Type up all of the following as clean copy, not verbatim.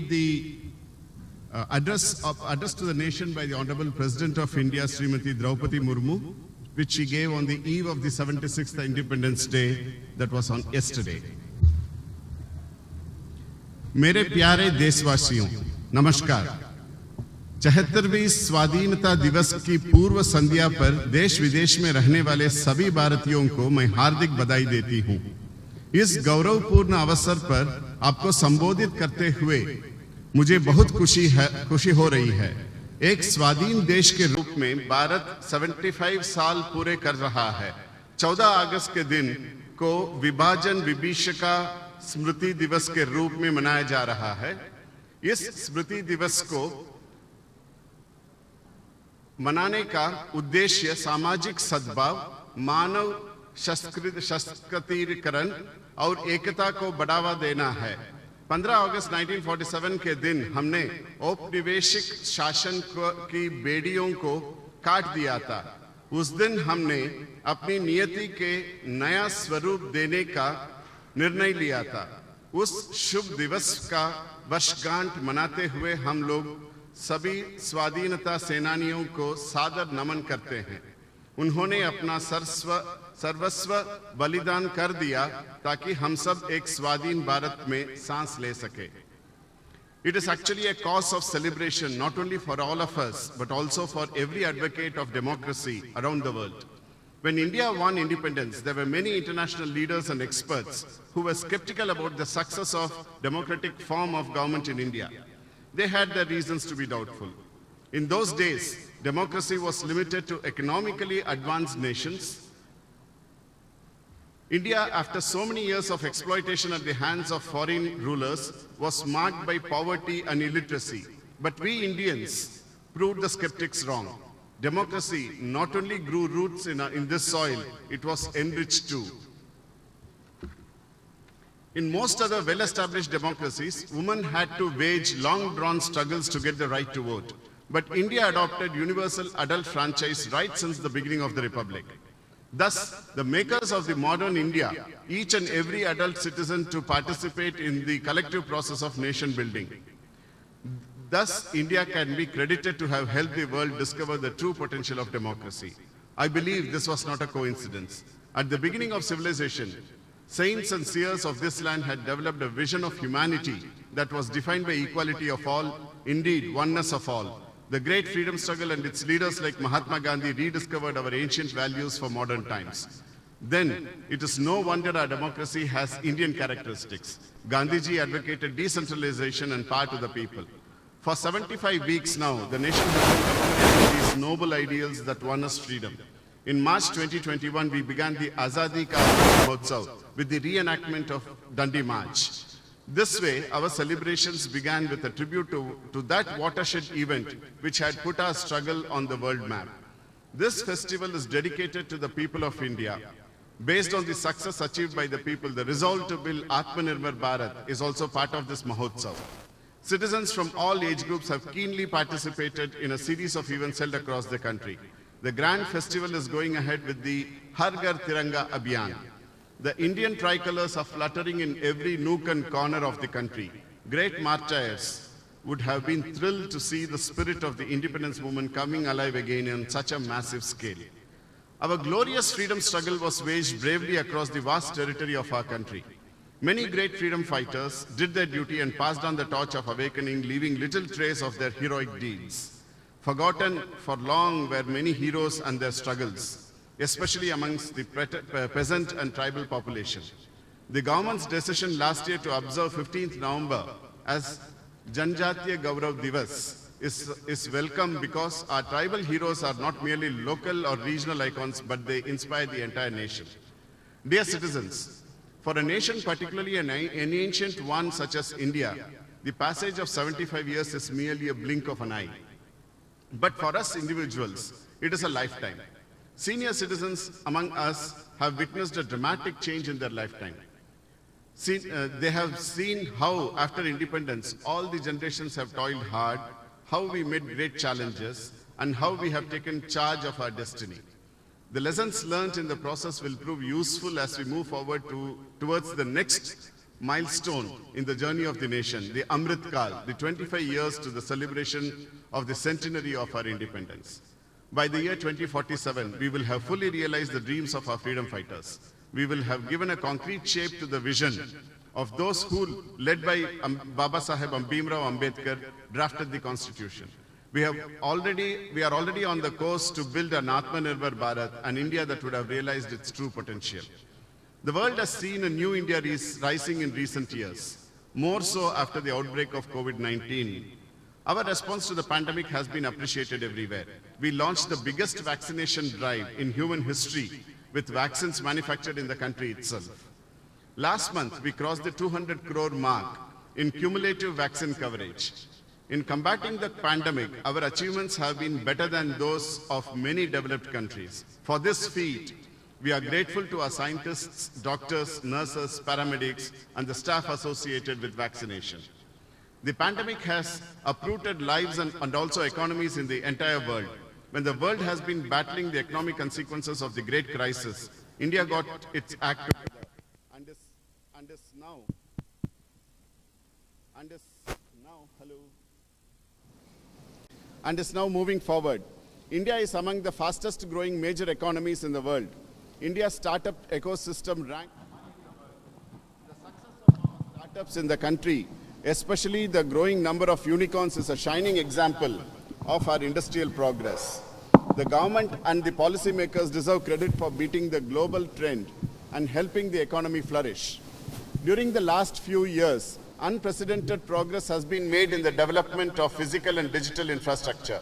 read the address to the nation by the Honorable President of India, Srimati Draupadi Murmu, which she gave on the eve of the 76th Independence Day, that was on yesterday. मेरे प्यारे देशवासियों, नमस्कार। 74वीं स्वाधीनता दिवस की पूर्व संध्या पर देश विदेश में रहने वाले सभी भारतीयों को मैं हार्दिक बधाई देती हूं। इस गौरवपूर्ण अवसर पर आपको संबोधित करते हुए मुझे बहुत खुशी हो रही है। एक स्वाधीन देश के रूप में भारत 75 साल पूरे कर रहा है। 14 अगस्त के दिन को विभाजन विभीषिका स्मृति दिवस के रूप में मनाया जा रहा है। इस स्मृति दिवस को मनाने का उद्देश्य सामाजिक सद्भाव, मानव सशक्तिकरण और एकता को बढ़ावा देना है। 15 अगस्त 1947 के दिन हमने औपनिवेशिक शासन की बेड़ियों को काट दिया था। उस दिन हमने अपनी नियति के नया स्वरूप देने का निर्णय लिया था। उस शुभ दिवस का वर्षगांठ मनाते हुए हम लोग सभी स्वाधीनता सेनानियों को सादर नमन करते हैं। उन्होंने अपना सर्वस्व बलिदान कर दिया ताकि हम सब एक स्वाधीन भारत में सांस ले सके। It is actually a cause of celebration not only for all of us but also for every advocate of democracy around the world. When India won independence, there were many international leaders and experts who were skeptical about the success of democratic form of government in India. They had their reasons to be doubtful. In those days, democracy was limited to economically advanced nations. India, after so many years of exploitation at the hands of foreign rulers, was marked by poverty and illiteracy. But we Indians proved the skeptics wrong. Democracy not only grew roots in this soil, it was enriched too. In most other well-established democracies, women had to wage long-drawn struggles to get the right to vote. But India adopted universal adult franchise right since the beginning of the Republic. Thus, the makers of the modern India, each and every adult citizen to participate in the collective process of nation building. Thus, India can be credited to have helped the world discover the true potential of democracy. I believe this was not a coincidence. At the beginning of civilization, saints and seers of this land had developed a vision of humanity that was defined by equality of all, indeed oneness of all. The great freedom struggle and its leaders like Mahatma Gandhi rediscovered our ancient values for modern times. Then, it is no wonder our democracy has Indian characteristics. Gandhiji advocated decentralization and power to the people. For 75 weeks now, the nation has been commemorating these noble ideals that won us freedom. In March 2021, we began the Azadi Ka Amrit Mahotsav with the reenactment of Dandi March. This way, our celebrations began with a tribute to that watershed event which had put our struggle on the world map. This festival is dedicated to the people of India. Based on the success achieved by the people, the resolve to build Atmanirbhar Bharat is also part of this Mahotsav. Citizens from all age groups have keenly participated in a series of events held across the country. The grand festival is going ahead with the Har Ghar Tiranga Abhiyan. The Indian tricolors are fluttering in every nook and corner of the country. Great martyrs would have been thrilled to see the spirit of the independence movement coming alive again on such a massive scale. Our glorious freedom struggle was waged bravely across the vast territory of our country. Many great freedom fighters did their duty and passed on the torch of awakening, leaving little trace of their heroic deeds. Forgotten for long were many heroes and their struggles, especially amongst the peasant and tribal population. The government's decision last year to observe 15th November as Janjatiya Gaurav Divas is welcome because our tribal heroes are not merely local or regional icons, but they inspire the entire nation. Dear citizens, for a nation, particularly an ancient one such as India, the passage of 75 years is merely a blink of an eye. But for us individuals, it is a lifetime. Senior citizens among us have witnessed a dramatic change in their lifetime. They have seen how, after independence, all the generations have toiled hard, how we met great challenges, and how we have taken charge of our destiny. The lessons learned in the process will prove useful as we move forward towards the next milestone in the journey of the nation, the Amrit Kal, the 25 years to the celebration of the centenary of our independence. By the year 2047, we will have fully realized the dreams of our freedom fighters. We will have given a concrete shape to the vision of those who, led by Baba Saheb Bhimrao Ambedkar, drafted the Constitution. We are already on the course to build an Atmanirbhar Bharat, an India that would have realized its true potential. The world has seen a new India rising in recent years, more so after the outbreak of COVID-19. Our response to the pandemic has been appreciated everywhere. We launched the biggest vaccination drive in human history with vaccines manufactured in the country itself. Last month, we crossed the 200 crore mark in cumulative vaccine coverage. In combating the pandemic, our achievements have been better than those of many developed countries. For this feat, we are grateful to our scientists, doctors, nurses, paramedics, and the staff associated with vaccination. The pandemic has uprooted lives and also economies in the entire world. When the world has been battling the economic consequences of the great crisis, India got its act together and is now moving forward. India is among the fastest growing major economies in the world. India's startup ecosystem ranked the success of our startups in the country, especially the growing number of unicorns, is a shining example of our industrial progress. The government and the policymakers deserve credit for beating the global trend and helping the economy flourish. During the last few years, unprecedented progress has been made in the development of physical and digital infrastructure.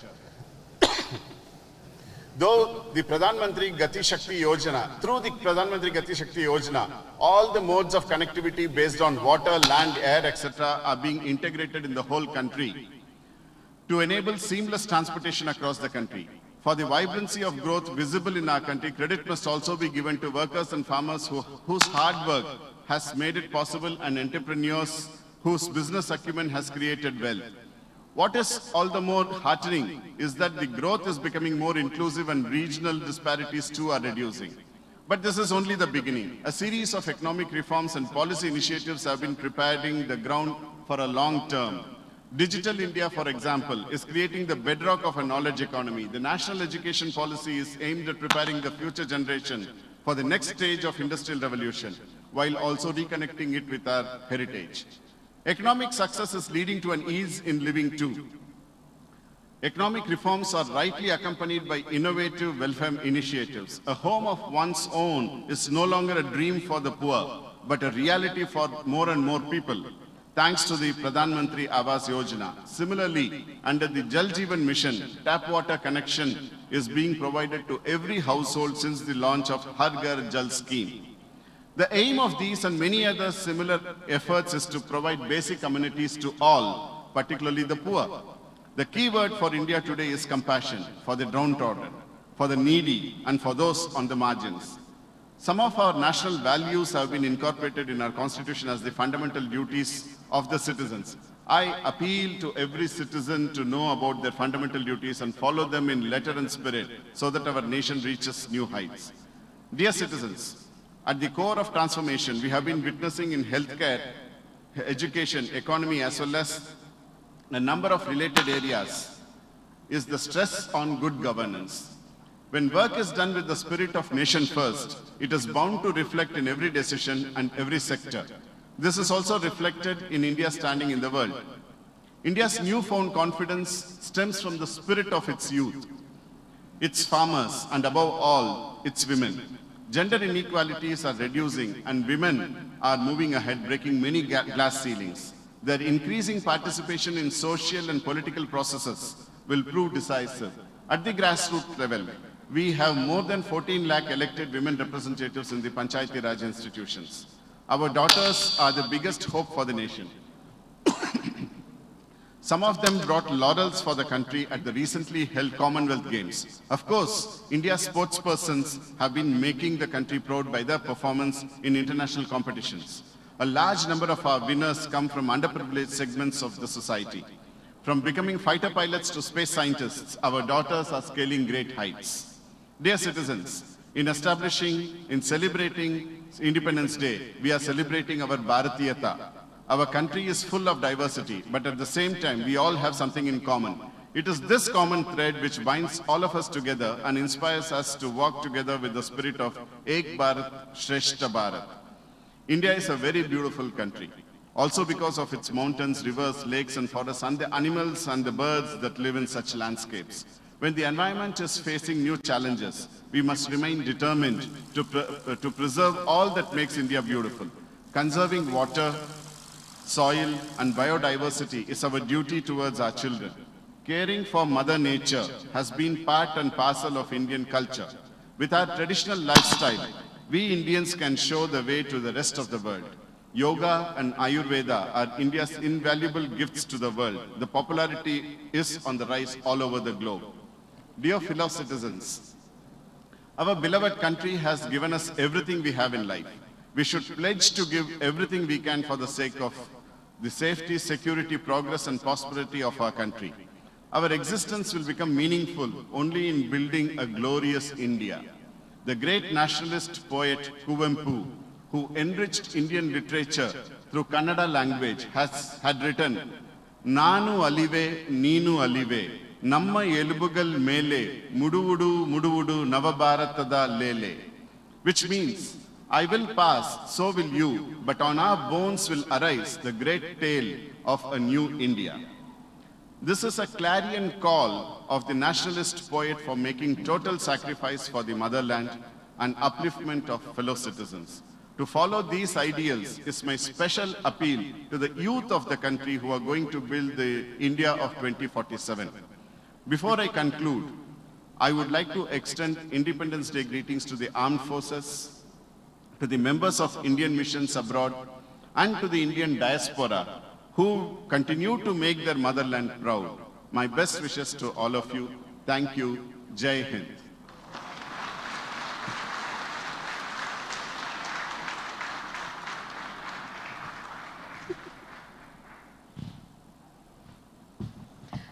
Though the Pradhan Mantri Gati Shakti Yojana, through the Pradhan Mantri Gati Shakti Yojana, all the modes of connectivity based on water, land, air, etc. are being integrated in the whole country to enable seamless transportation across the country. For the vibrancy of growth visible in our country, credit must also be given to workers and farmers whose hard work has made it possible, and entrepreneurs whose business acumen has created wealth. What is all the more heartening is that the growth is becoming more inclusive and regional disparities too are reducing. But this is only the beginning. A series of economic reforms and policy initiatives have been preparing the ground for a long term. Digital India, for example, is creating the bedrock of a knowledge economy. The national education policy is aimed at preparing the future generation for the next stage of industrial revolution, while also reconnecting it with our heritage. Economic success is leading to an ease in living too. Economic reforms are rightly accompanied by innovative welfare initiatives. A home of one's own is no longer a dream for the poor, but a reality for more and more people, thanks to the Pradhan Mantri Awas Yojana. Similarly, under the Jal Jeevan Mission, tap water connection is being provided to every household since the launch of Har Ghar Jal scheme. The aim of these and many other similar efforts is to provide basic amenities to all, particularly the poor. The key word for India today is compassion for the downtrodden, for the needy, and for those on the margins. Some of our national values have been incorporated in our constitution as the fundamental duties of the citizens. I appeal to every citizen to know about their fundamental duties and follow them in letter and spirit so that our nation reaches new heights. Dear citizens, at the core of transformation we have been witnessing in healthcare, education, economy, as well as a number of related areas is the stress on good governance. When work is done with the spirit of nation first, it is bound to reflect in every decision and every sector. This is also reflected in India's standing in the world. India's newfound confidence stems from the spirit of its youth, its farmers, and above all, its women. Gender inequalities are reducing and women are moving ahead, breaking many glass ceilings. Their increasing participation in social and political processes will prove decisive. At the grassroots level, we have more than 14 lakh elected women representatives in the Panchayati Raj institutions. Our daughters are the biggest hope for the nation. Some of them brought laurels for the country at the recently held Commonwealth Games. Of course, India's sportspersons have been making the country proud by their performance in international competitions. A large number of our winners come from underprivileged segments of the society. From becoming fighter pilots to space scientists, our daughters are scaling great heights. Dear citizens, In celebrating Independence Day, we are celebrating our Bharatiyata. Our country is full of diversity, but at the same time, we all have something in common. It is this common thread which binds all of us together and inspires us to walk together with the spirit of Ek Bharat, Shreshta Bharat. India is a very beautiful country, also because of its mountains, rivers, lakes and forests and the animals and the birds that live in such landscapes. When the environment is facing new challenges, we must remain determined to preserve all that makes India beautiful. Conserving water, soil and biodiversity is our duty towards our children. Caring for Mother Nature has been part and parcel of Indian culture. With our traditional lifestyle, we Indians can show the way to the rest of the world. Yoga and Ayurveda are India's invaluable gifts to the world. The popularity is on the rise all over the globe. Dear fellow citizens, our beloved country has given us everything we have in life. We should pledge to give everything we can for the sake of the safety, security, progress and prosperity of our country. Our existence will become meaningful only in building a glorious India. The great nationalist poet Kuvempu, who enriched Indian literature through Kannada language, had written, Nanu alive, Neenu alive, Namma elubugal mele, muduvudu Navabharatada lele. Which means, I will pass, so will you, but on our bones will arise the great tale of a new India. This is a clarion call of the nationalist poet for making total sacrifice for the motherland and upliftment of fellow citizens. To follow these ideals is my special appeal to the youth of the country who are going to build the India of 2047. Before I conclude, I would like to extend Independence Day greetings to the armed forces, to the members of Indian missions abroad, and to the Indian diaspora who continue to make their motherland proud. My best wishes to all of you. Thank you. Jai Hind.